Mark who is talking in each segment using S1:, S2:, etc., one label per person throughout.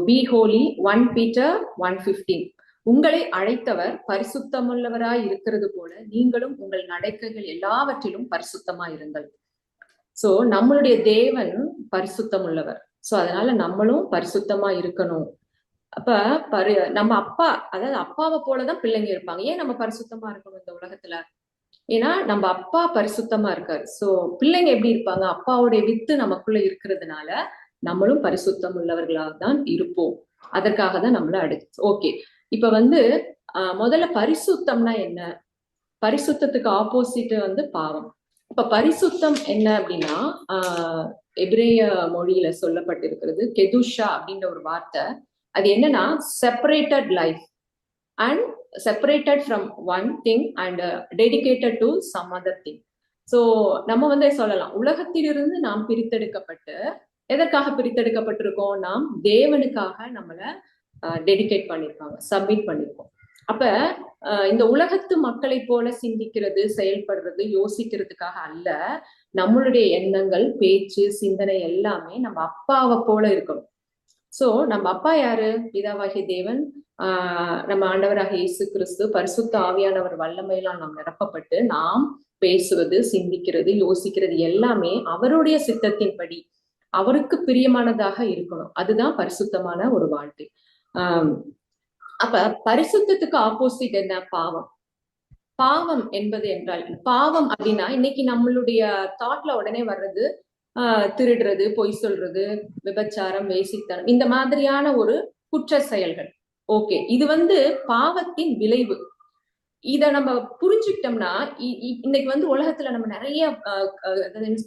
S1: Be holy, 1 Peter 1:15. உங்களை அழைத்தவர் பரிசுத்தமுள்ளவராய் இருக்கிறது போல நீங்களும் உங்கள் நடக்கைகள் எல்லாவற்றிலும் பரிசுத்தமாய் இருங்கள். சோ நம்மளுடைய தேவன் பரிசுத்தம் உள்ளவர். சோ அதனால நம்மளும் பரிசுத்தமா இருக்கணும். அப்ப நம்ம அப்பா, அதாவது அப்பாவை போலதான் பிள்ளைங்க இருப்பாங்க. ஏன் நம்ம பரிசுத்தமா இருக்கணும் இந்த உலகத்துல? ஏன்னா நம்ம அப்பா பரிசுத்தமா இருக்காரு. சோ பிள்ளைங்க எப்படி இருப்பாங்க? அப்பாவுடைய வித்து நமக்குள்ள இருக்கிறதுனால நம்மளும் பரிசுத்தம் உள்ளவர்களாக தான் இருப்போம். அதற்காக தான் நம்மள ஓகே. இப்ப முதல்ல பரிசுத்தம்னா என்ன? பரிசுத்தத்துக்கு ஆப்போசிட் பாவம். இப்ப பரிசுத்தம் என்ன அப்படின்னா எபிரேய மொழியில சொல்லப்பட்டிருக்கிறது கெதுஷா அப்படின்ற ஒரு வார்த்தை. அது என்னன்னா separated life and separated from one thing and dedicated to some other thing. So நம்ம சொல்லலாம், உலகத்திலிருந்து நாம் பிரித்தெடுக்கப்பட்டு எதற்காக பிரித்தெடுக்கப்பட்டிருக்கோம்? நாம் தேவனுக்காக நம்மள டெடிகேட் பண்ணிருக்காங்க, சப்மிட் பண்ணிருக்கோம். அப்ப இந்த உலகத்து மக்களை போல சிந்திக்கிறது, செயல்படுறது, யோசிக்கிறதுக்காக அல்ல. நம்மளுடைய எண்ணங்கள், பேச்சு, சிந்தனை எல்லாமே நம்ம அப்பாவை போல இருக்கணும். சோ நம்ம அப்பா யாரு? பிதாவாகிய தேவன், நம்ம ஆண்டவராக இயேசு கிறிஸ்து, பரிசுத்த ஆவியானவர் வல்லமையெல்லாம் நாம் நிரப்பப்பட்டு நாம் பேசுவது, சிந்திக்கிறது, யோசிக்கிறது எல்லாமே அவருடைய சித்தத்தின்படி, அவருக்கு பிரியமானதாக இருக்கணும். அதுதான் பரிசுத்தமான ஒரு வாழ்க்கை. அப்ப பரிசுத்தத்துக்கு ஆப்போசிட் என்ன? பாவம். பாவம் என்பது என்றால், பாவம் அப்படின்னா இன்னைக்கு நம்மளுடைய தாட்ல உடனே வர்றது திருடுறது, பொய் சொல்றது, விபச்சாரம், வேசித்தனம், இந்த மாதிரியான ஒரு குற்ற செயல்கள். ஓகே, இது பாவத்தின் விளைவு. இத நம்ம புரிஞ்சுக்கிட்டோம்னா இன்னைக்கு உலகத்துல நம்ம நிறைய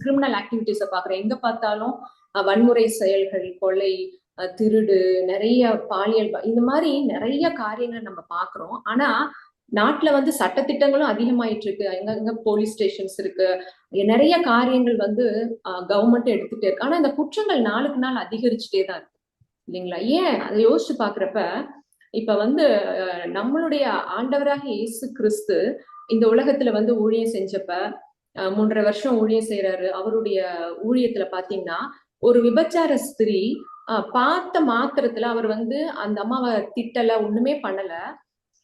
S1: கிரிமினல் ஆக்டிவிட்டிஸ பாக்குறோம். எங்க பார்த்தாலும் வன்முறை செயல்கள், கொலை, திருடு, நிறைய பாலியல், இந்த மாதிரி நிறைய காரியங்கள் நம்ம பாக்குறோம். ஆனா நாட்டுல சட்டத்திட்டங்களும் அதிகமாயிட்டு இருக்கு. எங்க போலீஸ் ஸ்டேஷன்ஸ் இருக்கு, நிறைய காரியங்கள் கவர்மெண்ட் எடுத்துட்டே இருக்கு. ஆனா இந்த குற்றங்கள் நாளுக்கு நாள் அதிகரிச்சுட்டே தான் இருக்கு, இல்லைங்களா? ஏன் அதை யோசிச்சு பாக்குறப்ப, இப்ப நம்மளுடைய ஆண்டவராக இயேசு கிறிஸ்து இந்த உலகத்துல ஊழியம் செஞ்சப்ப 3.5 வருஷம் ஊழியம் செய்யறாரு. அவருடைய ஊழியத்துல பாத்தீங்கன்னா ஒரு விபச்சார ஸ்திரீ பார்த்த மாத்திரத்துல அவர் அந்த அம்மாவை திட்டல, ஒண்ணுமே பண்ணல.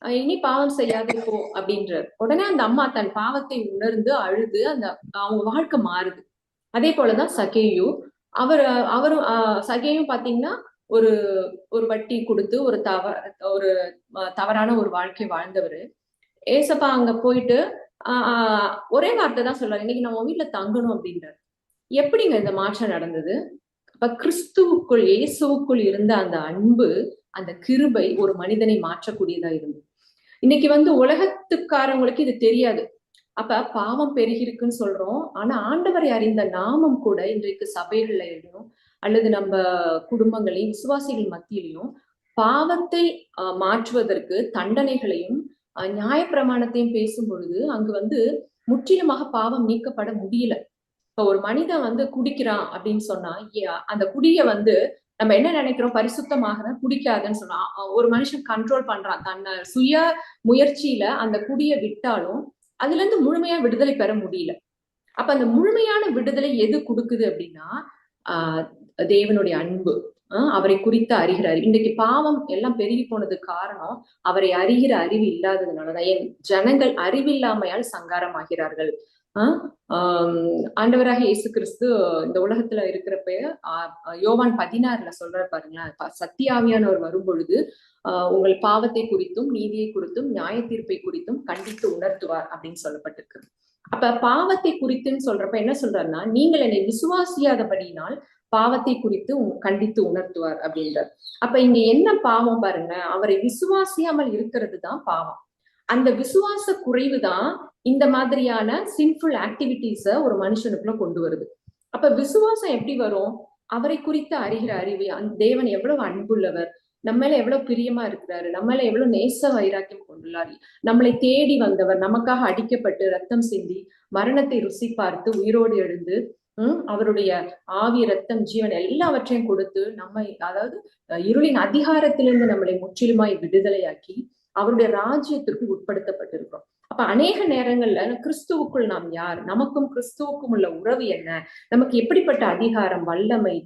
S1: இனி பாவம் செய்யாத போ அப்படின்றார். உடனே அந்த அம்மா தன் பாவத்தை உணர்ந்து அழுது அவங்க வாழ்க்கை மாறுது. அதே போலதான் சகேயும். அவரும் சகேயும் பாத்தீங்கன்னா ஒரு வட்டி கொடுத்து ஒரு தவறான ஒரு வாழ்க்கை வாழ்ந்தவர். ஏசப்பா அங்க போயிட்டு ஒரே வார்த்தை தான் சொல்றாரு, இன்னைக்கு நம்ம வீட்டுல தங்கணும் அப்படின்றார். எப்படிங்க இந்த மாற்றம் நடந்தது? அப்ப கிறிஸ்துவுக்குள், இயேசுவுக்குள் இருந்த அந்த அன்பு, அந்த கிருபை ஒரு மனிதனை மாற்றக்கூடியதா இருந்தது. இன்னைக்கு உலகத்துக்காரங்களுக்கு இது தெரியாது. அப்ப பாவம் பெருகி இருக்குன்னு சொல்றோம். ஆனா ஆண்டவரை அறிந்த நாமம் கூட இன்றைக்கு சபைகள்லயும் அல்லது நம்ம குடும்பங்களையும் விசுவாசிகள் மத்தியிலையும் பாவத்தை மாற்றுவதற்கு தண்டனைகளையும் நியாயப்பிரமாணத்தையும் பேசும் பொழுது அங்கு முற்றிலுமாக பாவம் நீக்கப்பட முடியல. இப்ப ஒரு மனிதன் குடிக்கிறான் அப்படின்னு சொன்னா அந்த குடிய நம்ம என்ன நினைக்கிறோம்? பரிசுத்தமாக குடிக்காதுன்னு சொன்னா ஒரு மனுஷன் கண்ட்ரோல் பண்றான், தன்னை சுய முயற்சியில அந்த குடிய விட்டாலும் அதுல இருந்து முழுமையா விடுதலை பெற முடியல. அப்ப அந்த முழுமையான விடுதலை எது கொடுக்குது அப்படின்னா தேவனுடைய அன்பு, அவரை குறித்து அறிகிற அறிவு. இன்றைக்கு பாவம் எல்லாம் பெருகி போனதுக்கு காரணம் அவரை அறிகிற அறிவு இல்லாததுனாலதான். என் ஜனங்கள் அறிவில்லாமையால் சங்காரமாகிறார்கள். ஆண்டவராக இயேசு கிறிஸ்து இந்த உலகத்துல இருக்கிறப்ப யோவான் 16 சொல்ற பாருங்களேன், சத்தியாவியானவர் வரும் பொழுது உங்கள் பாவத்தை குறித்தும் நீதியை குறித்தும் நியாய தீர்ப்பை குறித்தும் கண்டித்து உணர்த்துவார் அப்படின்னு சொல்லப்பட்டிருக்கு. அப்ப பாவத்தை குறித்துன்னு சொல்றப்ப என்ன சொல்றாருன்னா, நீங்கள் என்னை விசுவாசியாதபடியினால் பாவத்தை குறித்து கண்டித்து உணர்த்துவார் அப்படின்றார். அப்ப இங்க என்ன பாவம் பாருங்க, அவரை விசுவாசியாமல் இருக்கிறது தான் பாவம். அந்த விசுவாச குறைவுதான் இந்த மாதிரியான சின்ஃபுல் ஆக்டிவிட்டிஸ ஒரு மனுஷனுக்குள்ள கொண்டு வருது. அப்ப விசுவாசம் எப்படி வரும்? அவரை குறித்து அறிகிற அறிவு. தேவன் எவ்வளவு அன்புள்ளவர், நம்ம மேல எவ்வளவு பிரியமா இருக்கிறாரு, நம்ம மேல எவ்வளவு நேச வைராக்கியம் கொண்டுள்ளார், நம்மளை தேடி வந்தவர், நமக்காக அடிக்கப்பட்டு ரத்தம் சிந்தி மரணத்தை ருசி பார்த்து உயிரோடு எழுந்து அவருடைய ஆவி, ரத்தம், ஜீவன் எல்லாவற்றையும் கொடுத்து நம்மை, அதாவது இருளின் அதிகாரத்திலிருந்து நம்மளை முற்றிலுமாய் விடுதலையாக்கி அவருடைய ராஜ்யத்திற்கு உட்படுத்தப்பட்டிருக்கிறோம். அப்ப அநேக நேரங்கள்ல கிறிஸ்துவுக்குள் நாம் யார், நமக்கும் கிறிஸ்துவுக்கும் உள்ள உறவு என்ன, நமக்கு எப்படிப்பட்ட அதிகாரம் வல்லமை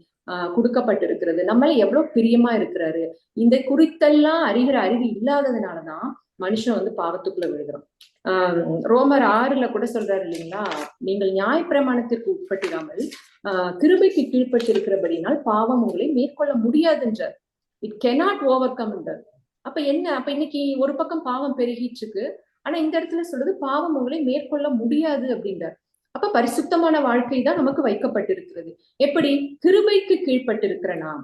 S1: கொடுக்கப்பட்டிருக்கிறது, நம்மள எவ்வளவு பிரியமா இருக்கிறாரு, இந்த குறித்தெல்லாம் அறிகிற அறிவு இல்லாததுனாலதான் மனுஷன் வந்து பாவத்துக்குள்ள விழுகிறோம். ரோமர் 6 கூட சொல்றாரு இல்லைங்களா, நீங்கள் நியாயப்பிரமாணத்திற்கு உட்பட்டிராமல் கிருபைக்கு கீழ்ப்பட்டிருக்கிறபடினால் பாவம் உங்களை மேற்கொள்ள முடியாதுன்றார். It cannot overcome. அப்ப என்ன, அப்ப இன்னைக்கு ஒரு பக்கம் பாவம் பெருகிட்டு இருக்கு, ஆனா இந்த இடத்துல சொல்றது பாவம் உங்களை மேற்கொள்ள முடியாது அப்படின்றார். அப்ப பரிசுத்தமான வாழ்க்கை தான் நமக்கு வைக்கப்பட்டிருக்கிறது. எப்படி? கிருபைக்கு கீழ்ப்பட்டிருக்கிற நாம்.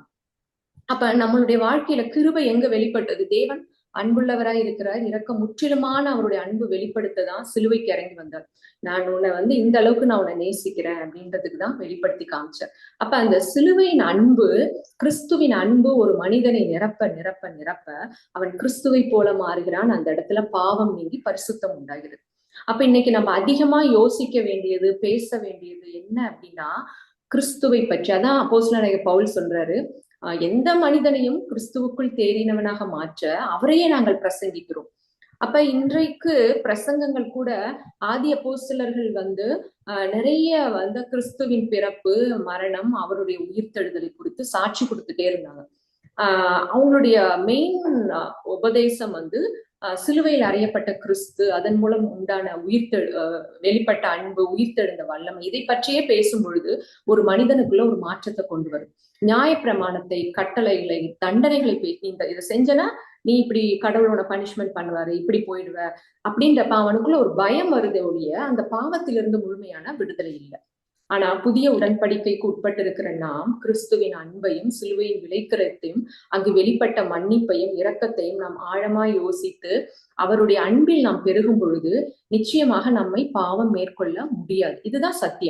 S1: அப்ப நம்மளுடைய வாழ்க்கையில கிருபை எங்க வெளிப்பட்டது? தேவன் அன்புள்ளவராய் இருக்கிறார், இறக்க முற்றிலுமான அவருடைய அன்பு வெளிப்படுத்ததான் சிலுவைக்கு இறங்கி வந்தார். நான் உன்னை வந்து இந்த அளவுக்கு நான் உன்னை நேசிக்கிறேன் அப்படின்றதுக்கு தான் வெளிப்படுத்தி காமிச்சேன். அப்ப அந்த சிலுவையின் அன்பு, கிறிஸ்துவின் அன்பு ஒரு மனிதனை நிரப்ப நிரப்ப நிரப்ப அவன் கிறிஸ்துவை போல மாறுகிறான். அந்த இடத்துல பாவம் நீங்கி பரிசுத்தம் உண்டாகிறது. அப்ப இன்னைக்கு நம்ம அதிகமா யோசிக்க வேண்டியது, பேச வேண்டியது என்ன அப்படின்னா, கிறிஸ்துவை பற்றி. அதான் அப்போஸ்தலனாகிய பவுல் சொல்றாரு, எந்த மனிதனையும் கிறிஸ்துவுக்குள் தேறினவனாக மாற்ற அவரையே நாங்கள் பிரசங்கிக்கிறோம். அப்ப இன்றைக்கு பிரசங்கங்கள் கூட ஆதி அப்போஸ்தலர்கள் வந்து நிறைய வந்து கிறிஸ்துவின் பிறப்பு, மரணம், அவருடைய உயிர்த்தெழுதலை குறித்து சாட்சி கொடுத்துட்டே இருந்தாங்க. அவங்களுடைய மெயின் உபதேசம் வந்து சிலுவையில் அறையப்பட்ட கிறிஸ்து, அதன் மூலம் உண்டான வெளிப்பட்ட அன்பு, உயிர்த்தெழுந்த வல்லமை, இதை பற்றியே பேசும் பொழுது ஒரு மனிதனுக்குள்ள ஒரு மாற்றத்தை கொண்டு வரும். நியாயப்பிரமாணத்தை, கட்டளைகளை, தண்டனைகளை இதை செஞ்சனா நீ இப்படி கடவுளோட பனிஷ்மெண்ட் பண்ணுவாரு, இப்படி போயிடுவ அப்படின்றப்ப அவனுக்குள்ள ஒரு பயம் வருதே ஒழிய அந்த பாவத்திலிருந்து முழுமையான விடுதலை இல்லை. ஆனா புதிய உடன்படிக்கைக்கு உட்பட்டிருக்கிற நாம் கிறிஸ்துவின் அன்பையும் சிலுவையின் விலைக்கரத்தையும் அங்கு வெளிப்பட்ட மன்னிப்பையும் இரக்கத்தையும் நாம் ஆழமாய் யோசித்து அவருடைய அன்பில் நாம் பெருகும் பொழுது நிச்சயமாக நம்மை பாவம் மேற்கொள்ள முடியாது. இதுதான் சத்தியம்.